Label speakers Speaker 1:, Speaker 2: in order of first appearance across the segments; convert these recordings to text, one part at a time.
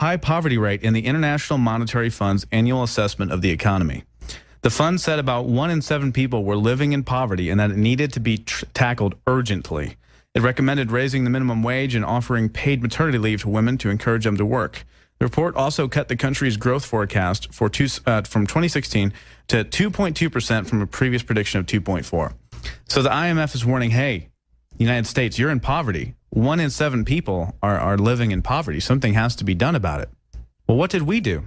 Speaker 1: high poverty rate in the International Monetary Fund's annual assessment of the economy. The fund said about 1 in 7 people were living in poverty and that it needed to be tackled urgently. It recommended raising the minimum wage and offering paid maternity leave to women to encourage them to work. The report also cut the country's growth forecast from 2016 to 2.2% from a previous prediction of 2.4%. So the IMF is warning, hey, United States, you're in poverty. 1 in 7 people are living in poverty. Something has to be done about it. Well, what did we do?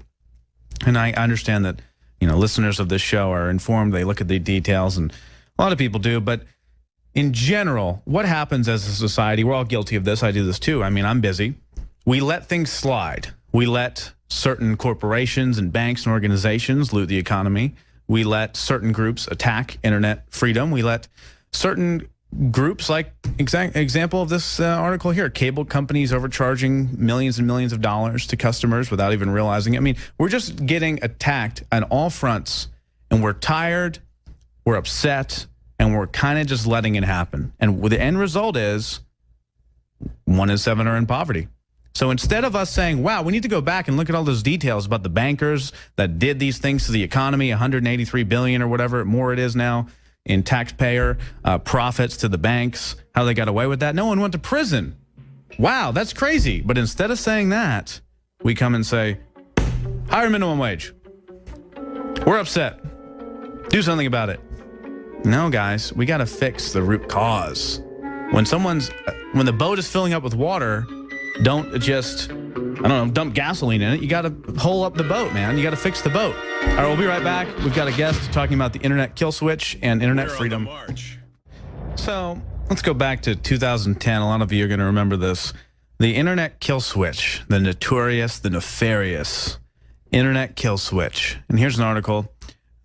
Speaker 1: And I understand that, you know, listeners of this show are informed. They look at the details, and a lot of people do. But in general, what happens as a society? We're all guilty of this. I do this too. I mean, I'm busy. We let things slide. We let certain corporations and banks and organizations loot the economy. We let certain groups attack internet freedom. We let certain groups, like example of this article here, cable companies overcharging millions and millions of dollars to customers without even realizing it. I mean, we're just getting attacked on all fronts, and we're tired, we're upset, and we're kind of just letting it happen. And the end result is 1 in 7 are in poverty. So instead of us saying, wow, we need to go back and look at all those details about the bankers that did these things to the economy, 183 billion or whatever more it is now in taxpayer profits to the banks, how they got away with that. No one went to prison. Wow, that's crazy. But instead of saying that, we come and say, higher minimum wage. We're upset. Do something about it. No, guys, we got to fix the root cause. When the boat is filling up with water, don't just, dump gasoline in it. You got to hole up the boat, man. You got to fix the boat. All right, we'll be right back. We've got a guest talking about the internet kill switch and internet freedom. So let's go back to 2010. A lot of you are going to remember this. The internet kill switch, the notorious, the nefarious internet kill switch. And here's an article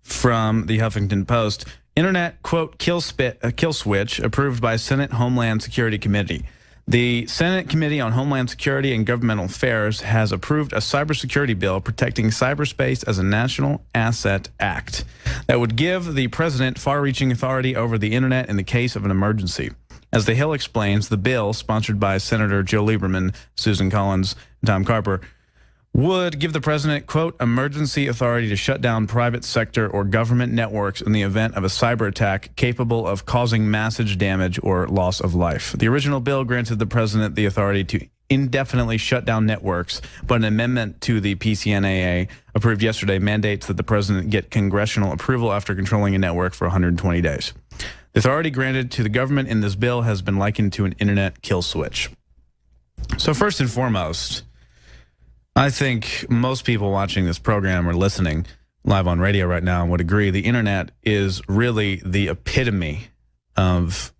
Speaker 1: from the Huffington Post. Internet, quote, kill switch approved by Senate Homeland Security Committee. The Senate Committee on Homeland Security and Governmental Affairs has approved a cybersecurity bill protecting cyberspace as a National Asset Act that would give the president far-reaching authority over the internet in the case of an emergency. As The Hill explains, the bill, sponsored by Senator Joe Lieberman, Susan Collins, and Tom Carper, would give the president, quote, emergency authority to shut down private sector or government networks in the event of a cyber attack capable of causing massive damage or loss of life. The original bill granted the president the authority to indefinitely shut down networks, but an amendment to the PCNAA approved yesterday mandates that the president get congressional approval after controlling a network for 120 days. The authority granted to the government in this bill has been likened to an internet kill switch. So first and foremost, I think most people watching this program or listening live on radio right now would agree the internet is really the epitome of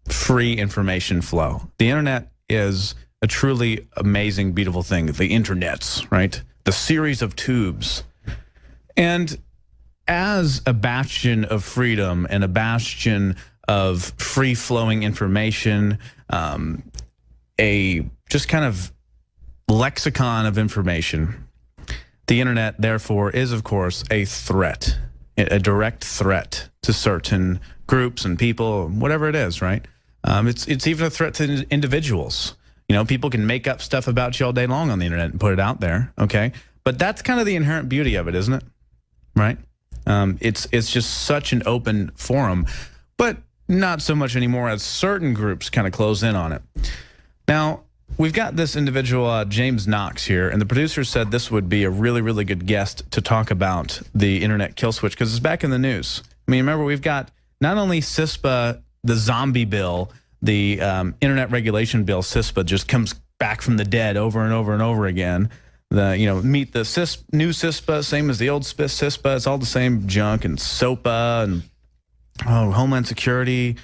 Speaker 1: free information flow. The internet is a truly amazing, beautiful thing. The internets, right? The series of tubes. And as a bastion of freedom and a bastion of free-flowing information, a just kind of lexicon of information, the internet, therefore, is, of course, a threat, a direct threat to certain groups and people, whatever it is, right? It's even a threat to individuals. You know, people can make up stuff about you all day long on the internet and put it out there, okay? But that's kind of the inherent beauty of it, isn't it? Right? It's just such an open forum, but not so much anymore as certain groups kind of close in on it. Now, we've got this individual, James Knox, here, and the producer said this would be a really, really good guest to talk about the internet kill switch because it's back in the news. I mean, remember, we've got not only CISPA, the zombie bill, the internet regulation bill, CISPA, just comes back from the dead over and over and over again. Meet the new CISPA, same as the old CISPA. It's all the same junk, and SOPA and Homeland Security,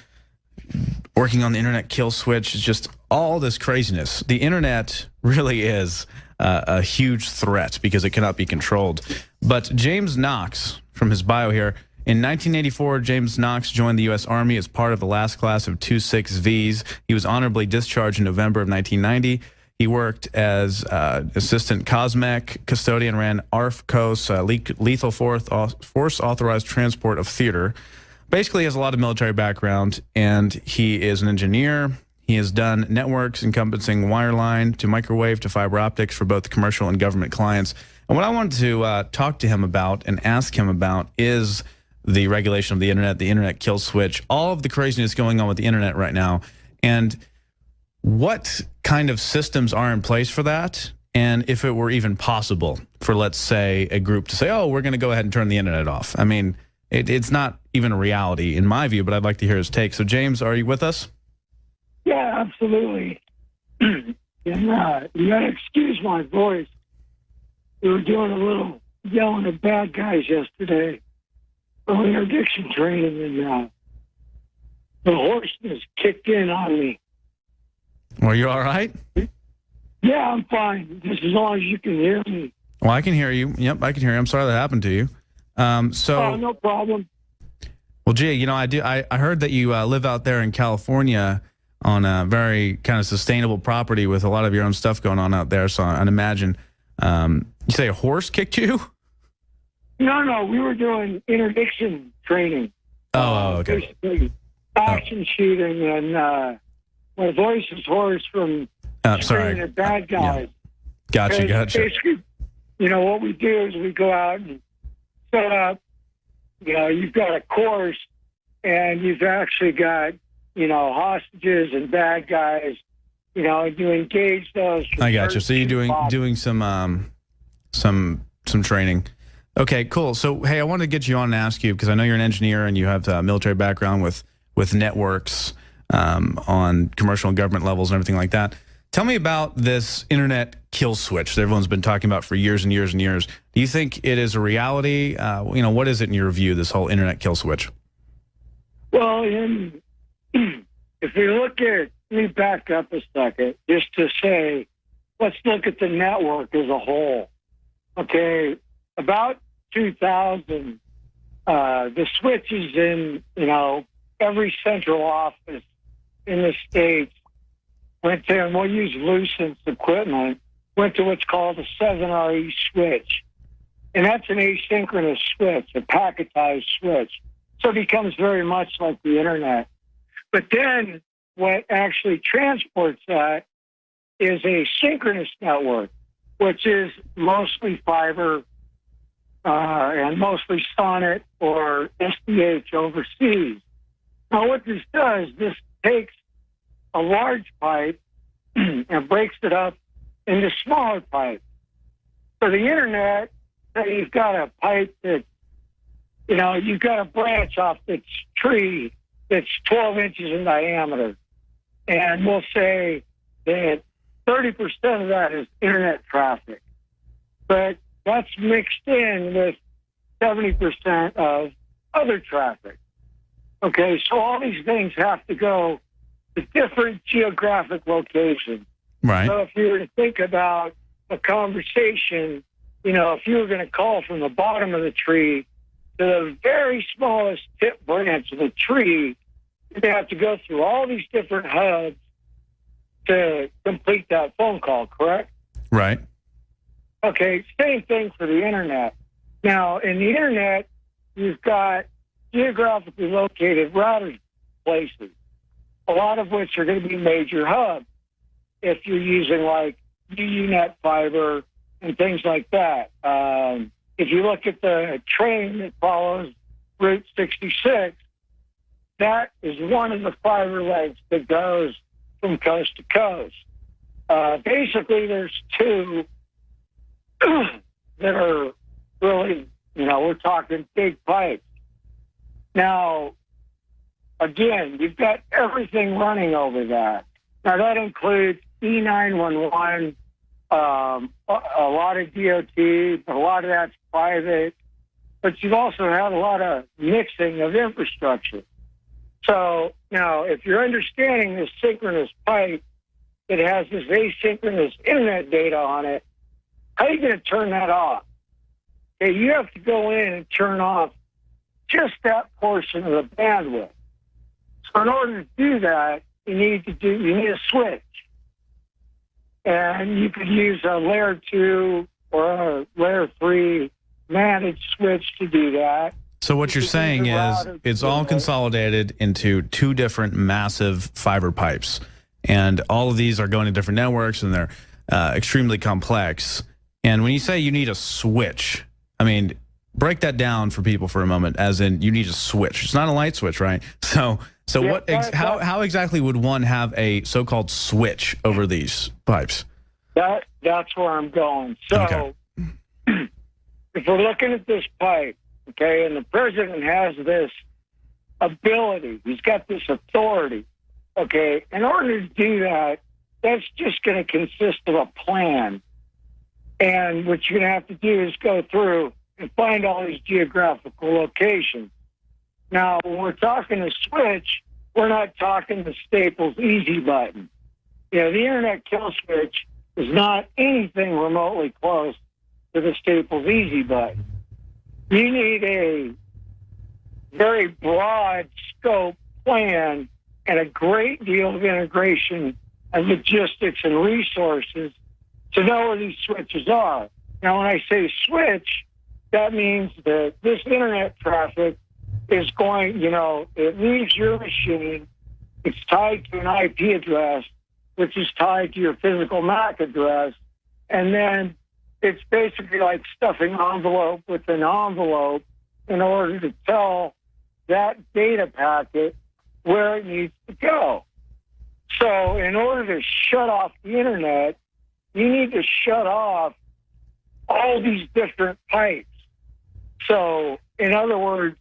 Speaker 1: working on the internet kill switch. It's just all this craziness. The internet really is a huge threat because it cannot be controlled. But James Knox, from his bio here, in 1984, James Knox joined the U.S. Army as part of the last class of 26Vs. He was honorably discharged in November of 1990. He worked as assistant COSMEC custodian, ran ARFCOS, Lethal Force Authorized Transport of Theater. Basically, he has a lot of military background, and he is an engineer. He has done networks encompassing wireline to microwave to fiber optics for both commercial and government clients. And what I wanted to talk to him about and ask him about is the regulation of the internet kill switch, all of the craziness going on with the internet right now, and what kind of systems are in place for that, and if it were even possible for, let's say, a group to say, oh, we're going to go ahead and turn the internet off. I mean, it's not even a reality in my view, but I'd like to hear his take. So, James, are you with us?
Speaker 2: Yeah, absolutely. And you got to excuse my voice. We were doing a little yelling at bad guys yesterday for interdiction training, and the hoarseness kicked in on me.
Speaker 1: Well, you all right?
Speaker 2: Yeah, I'm fine. Just as long as you can hear me.
Speaker 1: Well, I can hear you. Yep, I can hear you. I'm sorry that happened to you.
Speaker 2: Oh, no problem.
Speaker 1: Well, gee, you know, I heard that you live out there in California on a very kind of sustainable property with a lot of your own stuff going on out there. So I'd imagine, you say a horse kicked you?
Speaker 2: No, we were doing interdiction training.
Speaker 1: Oh, okay.
Speaker 2: Basically, action shooting, and my voice is hoarse from screaming at bad guys.
Speaker 1: Yeah. Gotcha.
Speaker 2: Basically, you know, what we do is we go out and set up, you know, you've got a course, and you've actually got, you know, hostages and bad guys, you know, and you engage those.
Speaker 1: I got you. So you're doing some training. Okay, cool. So, hey, I wanted to get you on and ask you, because I know you're an engineer and you have a military background with networks on commercial and government levels and everything like that. Tell me about this internet kill switch that everyone's been talking about for years and years and years. Do you think it is a reality? You know, what is it in your view, this whole internet kill switch?
Speaker 2: Well, if we look at, let me back up a second, just to say, let's look at the network as a whole. Okay, about 2000, the switches in, you know, every central office in the States went to, and we'll use Lucent's equipment, went to what's called a 7RE switch. And that's an asynchronous switch, a packetized switch. So it becomes very much like the internet. But then what actually transports that is a synchronous network, which is mostly fiber and mostly SONET or SDH overseas. Now, what this does, this takes a large pipe and breaks it up into smaller pipes. For the internet, you've got a pipe that, you know, you've got a branch off this tree that's 12 inches in diameter. And we'll say that 30% of that is internet traffic. But that's mixed in with 70% of other traffic. Okay, so all these things have to go to different geographic locations.
Speaker 1: Right.
Speaker 2: So if you were to think about a conversation, you know, if you were going to call from the bottom of the tree to the very smallest tip branch of the tree, you'd have to go through all these different hubs to complete that phone call, correct?
Speaker 1: Right.
Speaker 2: Okay, same thing for the internet. Now, in the internet, you've got geographically located router places, a lot of which are going to be major hubs if you're using like UUNet fiber and things like that. If you look at the train that follows Route 66, that is one of the fiber legs that goes from coast to coast. Basically, there's two that are really, you know, we're talking big pipes. Now, again, you've got everything running over that. Now, that includes E911, a lot of DOT, but a lot of that's private. But you also have a lot of mixing of infrastructure. So now, if you're understanding this synchronous pipe that has this asynchronous internet data on it, how are you going to turn that off? Okay, you have to go in and turn off just that portion of the bandwidth. So in order to do that, you need a switch. And you could use a layer 2 or a layer 3 managed switch to do that.
Speaker 1: So what you're saying is it's all consolidated into two different massive fiber pipes. And all of these are going to different networks, and they're extremely complex. And when you say you need a switch, I mean, break that down for people for a moment, as in you need a switch. It's not a light switch, right? So
Speaker 2: Yeah,
Speaker 1: how exactly would one have a so-called switch over these pipes?
Speaker 2: That's where I'm going. So
Speaker 1: Okay.
Speaker 2: if we're looking at this pipe, okay, and the president has this ability, he's got this authority, okay, in order to do that, that's just going to consist of a plan. And what you're going to have to do is go through and find all these geographical locations. Now, when we're talking a switch, we're not talking the Staples easy button. You know, the internet kill switch is not anything remotely close to the Staples easy button. You need a very broad scope plan and a great deal of integration and logistics and resources to know where these switches are. Now, when I say switch, that means that this internet traffic is going, you know, it leaves your machine, it's tied to an IP address, which is tied to your physical MAC address, and then it's basically like stuffing an envelope with an envelope in order to tell that data packet where it needs to go. So in order to shut off the internet, you need to shut off all these different pipes. So in other words,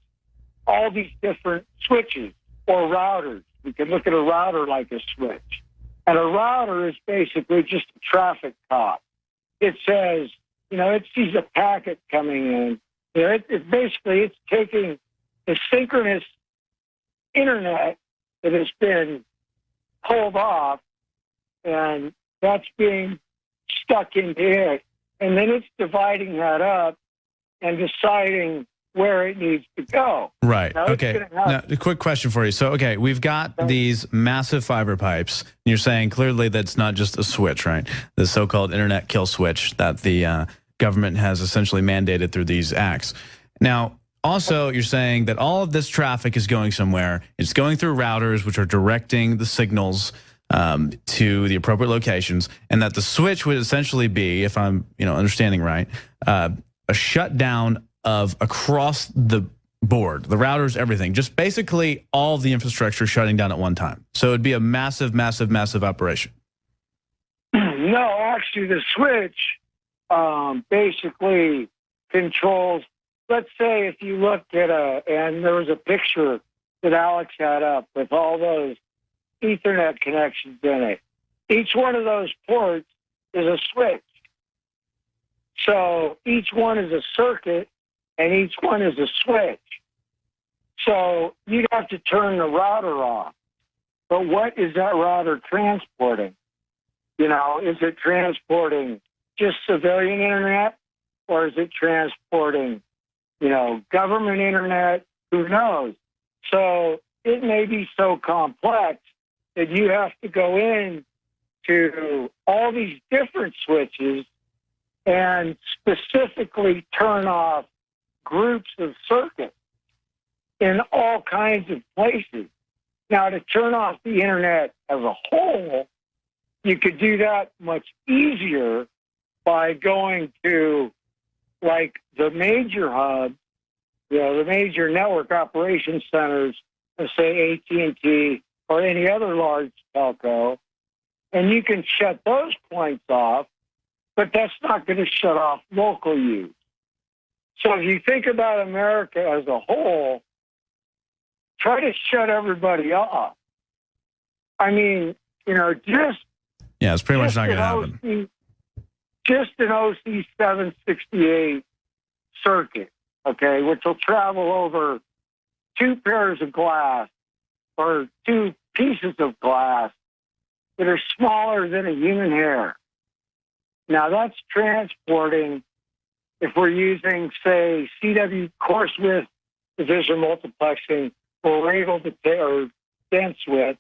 Speaker 2: all these different switches or routers. We can look at a router like a switch. And a router is basically just a traffic cop. It says, you know, it sees a packet coming in. You know, it's taking the synchronous internet that has been pulled off, and that's being stuck into it. And then it's dividing that up and deciding where it needs to go.
Speaker 1: Right.
Speaker 2: Now,
Speaker 1: okay. Now, a quick question for you. So, okay, we've got these massive fiber pipes. And you're saying clearly that's not just a switch, right? The so-called internet kill switch that the government has essentially mandated through these acts. Now, also, you're saying that all of this traffic is going somewhere. It's going through routers, which are directing the signals to the appropriate locations, and that the switch would essentially be, if I'm understanding right, a shutdown of across the board, the routers, everything, just basically all the infrastructure shutting down at one time. So it'd be a massive, massive, massive operation.
Speaker 2: No, actually, the switch basically controls. Let's say if you looked at and there was a picture that Alex had up with all those Ethernet connections in it. Each one of those ports is a switch. So each one is a circuit, and each one is a switch. So you'd have to turn the router off. But what is that router transporting? Is it transporting just civilian internet, or is it transporting, government internet? Who knows? So it may be so complex that you have to go in to all these different switches and specifically turn off groups of circuits in all kinds of places. Now, to turn off the internet as a whole, you could do that much easier by going to, like, the major hubs, the major network operations centers of, say, AT&T or any other large telco, and you can shut those points off, but that's not going to shut off local use. So if you think about America as a whole, try to shut everybody off. I mean, just...
Speaker 1: Yeah, it's pretty much not going to happen.
Speaker 2: Just an OC 768 circuit, okay, which will travel over two pairs of glass or two pieces of glass that are smaller than a human hair. Now, that's transporting, if we're using, say, CW coarse width division multiplexing, where we're able to take, or dense width,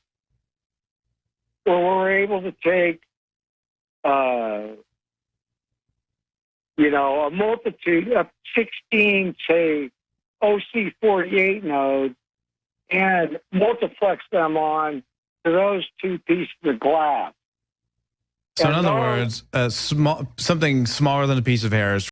Speaker 2: where we're able to take, a multitude of 16, say, OC48 nodes and multiplex them on to those two pieces of glass.
Speaker 1: So in
Speaker 2: And
Speaker 1: other
Speaker 2: those-
Speaker 1: words, something smaller than a piece of hair is